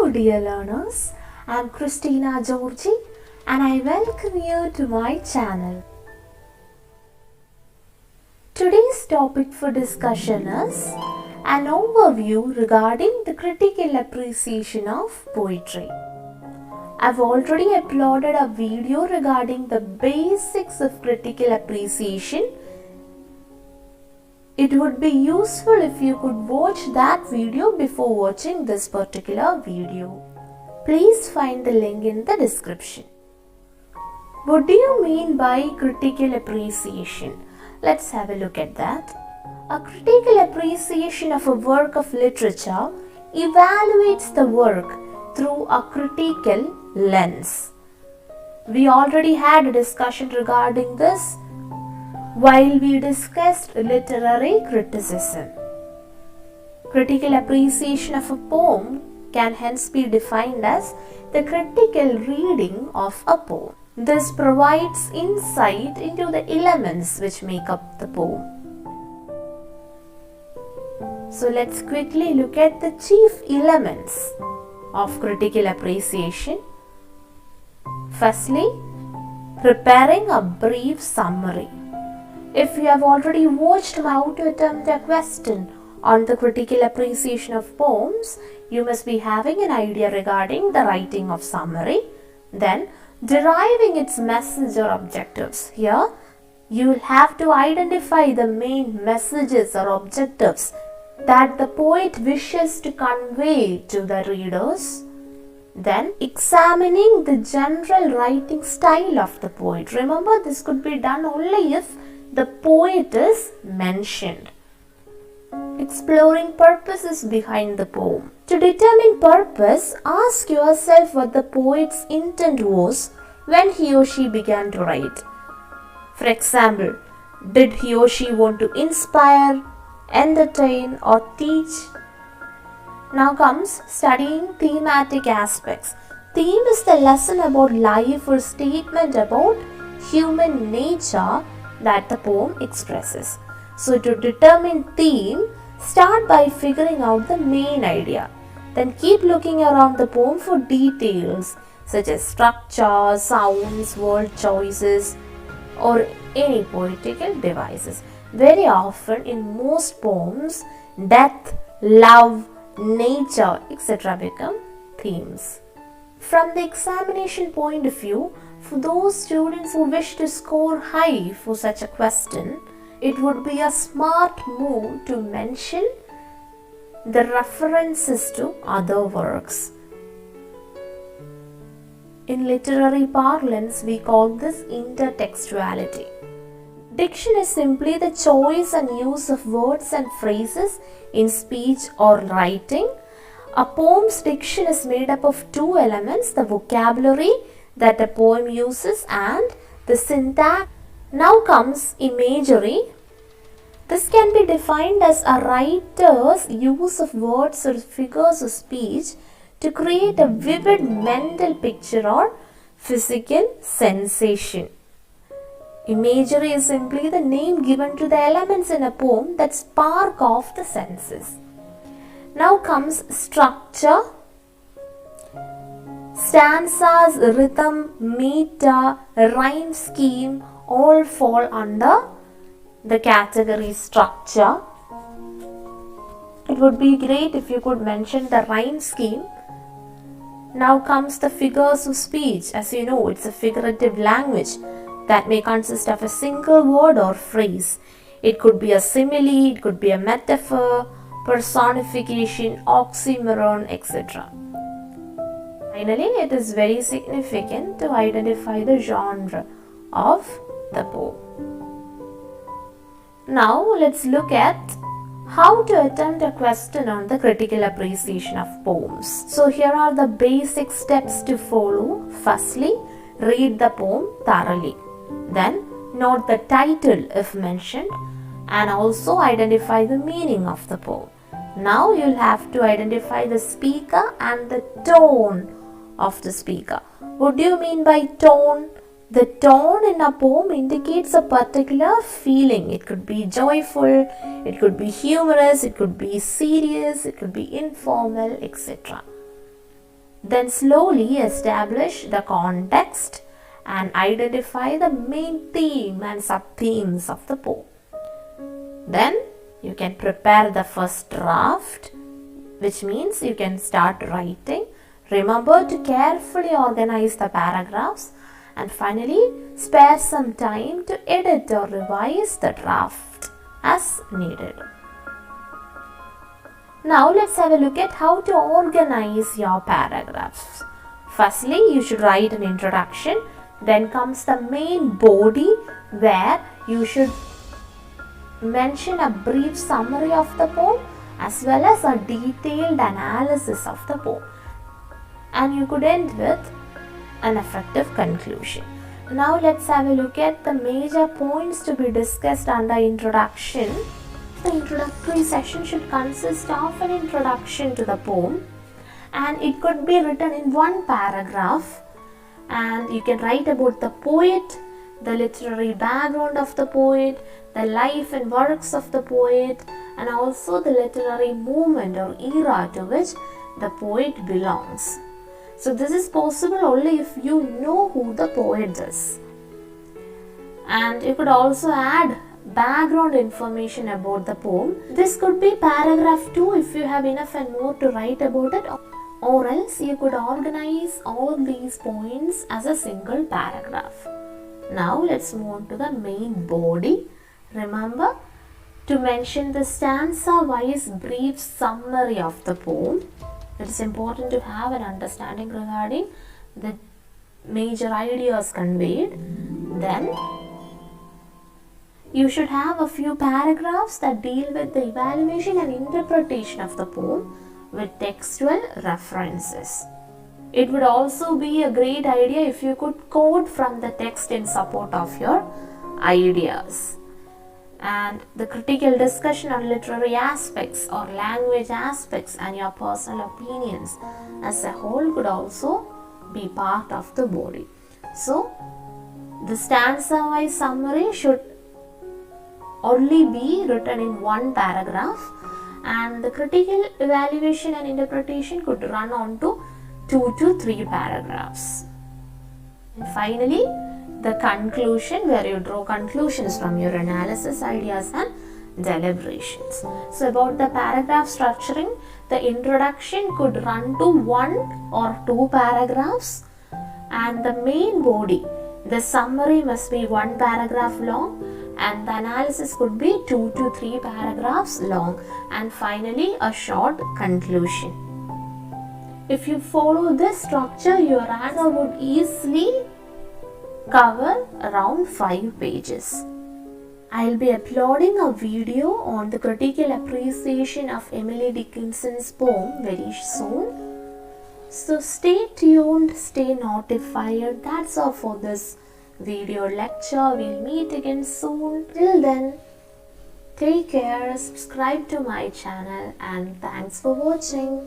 Hello dear learners, I am Christina Georgy and I welcome you to my channel. Today's topic for discussion is an overview regarding the critical appreciation of poetry. I've already uploaded a video regarding the basics of critical appreciation. It would be useful if you could watch that video before watching this particular video. Please find the link in the description. What do you mean by critical appreciation? Let's have a look at that. A critical appreciation of a work of literature evaluates the work through a critical lens. We already had a discussion regarding this while we discussed literary criticism. Critical appreciation of a poem can hence be defined as the critical reading of a poem. This provides insight into the elements which make up the poem. So let's quickly look at the chief elements of critical appreciation. Firstly, preparing a brief summary. If you have already watched how to attempt a question on the critical appreciation of poems, you must be having an idea regarding the writing of summary. Then, deriving its message or objectives. Here, you will have to identify the main messages or objectives that the poet wishes to convey to the readers. Then, examining the general writing style of the poet. Remember, this could be done only if the poet is mentioned. Exploring purposes behind the poem. To determine purpose, ask yourself what the poet's intent was when he or she began to write. For example, did he or she want to inspire, entertain, or teach? Now comes studying thematic aspects. Theme is the lesson about life or statement about human nature that the poem expresses. So to determine theme, start by figuring out the main idea. Then keep looking around the poem for details such as structure, sounds, word choices, or any poetical devices. Very often in most poems, death, love, nature, etc. become themes. From the examination point of view, for those students who wish to score high for such a question, it would be a smart move to mention the references to other works. In literary parlance, we call this intertextuality. Diction is simply the choice and use of words and phrases in speech or writing. A poem's diction is made up of two elements, the vocabulary that a poem uses and the syntax. Now comes imagery. This can be defined as a writer's use of words or figures of speech to create a vivid mental picture or physical sensation. Imagery is simply the name given to the elements in a poem that spark off the senses. Now comes structure. Stanzas, rhythm, meter, rhyme scheme all fall under the category structure. It would be great if you could mention the rhyme scheme. Now comes the figures of speech. As you know, it's a figurative language that may consist of a single word or phrase. It could be a simile, it could be a metaphor, personification, oxymoron, etc. Finally, it is very significant to identify the genre of the poem. Now, let's look at how to attempt a question on the critical appreciation of poems. So, here are the basic steps to follow. Firstly, read the poem thoroughly. Then, note the title if mentioned and also identify the meaning of the poem. Now, you'll have to identify the speaker and the tone of the speaker. What do you mean by tone? The tone in a poem indicates a particular feeling. It could be joyful, it could be humorous, it could be serious, it could be informal, etc. Then slowly establish the context and identify the main theme and sub-themes of the poem. Then you can prepare the first draft, which means you can start writing. Remember to carefully organize the paragraphs, and finally spare some time to edit or revise the draft as needed. Now let's have a look at how to organize your paragraphs. Firstly, you should write an introduction. Then comes the main body, where you should mention a brief summary of the poem as well as a detailed analysis of the poem. And you could end with an effective conclusion. Now let's have a look at the major points to be discussed under introduction. The introductory section should consist of an introduction to the poem, and it could be written in one paragraph, and you can write about the poet, the literary background of the poet, the life and works of the poet, and also the literary movement or era to which the poet belongs. So this is possible only if you know who the poet is. And you could also add background information about the poem. This could be paragraph 2 if you have enough and more to write about it, or else you could organize all these points as a single paragraph. Now let's move on to the main body. Remember to mention the stanza-wise brief summary of the poem. It is important to have an understanding regarding the major ideas conveyed. Then you should have a few paragraphs that deal with the evaluation and interpretation of the poem with textual references. It would also be a great idea if you could quote from the text in support of your ideas. And the critical discussion on literary aspects or language aspects and your personal opinions as a whole could also be part of the body. So the stanza-wise summary should only be written in one paragraph, and the critical evaluation and interpretation could run on to 2 to 3 paragraphs. And finally, the conclusion, where you draw conclusions from your analysis, ideas and deliberations. So about the paragraph structuring, the introduction could run to 1 or 2 paragraphs, and the main body, the summary, must be 1 paragraph long, and the analysis could be 2 to 3 paragraphs long, and finally a short conclusion. If you follow this structure, your answer would easily cover around 5 pages. I'll be uploading a video on the critical appreciation of Emily Dickinson's poem very soon. So stay tuned, stay notified. That's all for this video lecture. We'll meet again soon. Till then, take care, subscribe to my channel, and thanks for watching.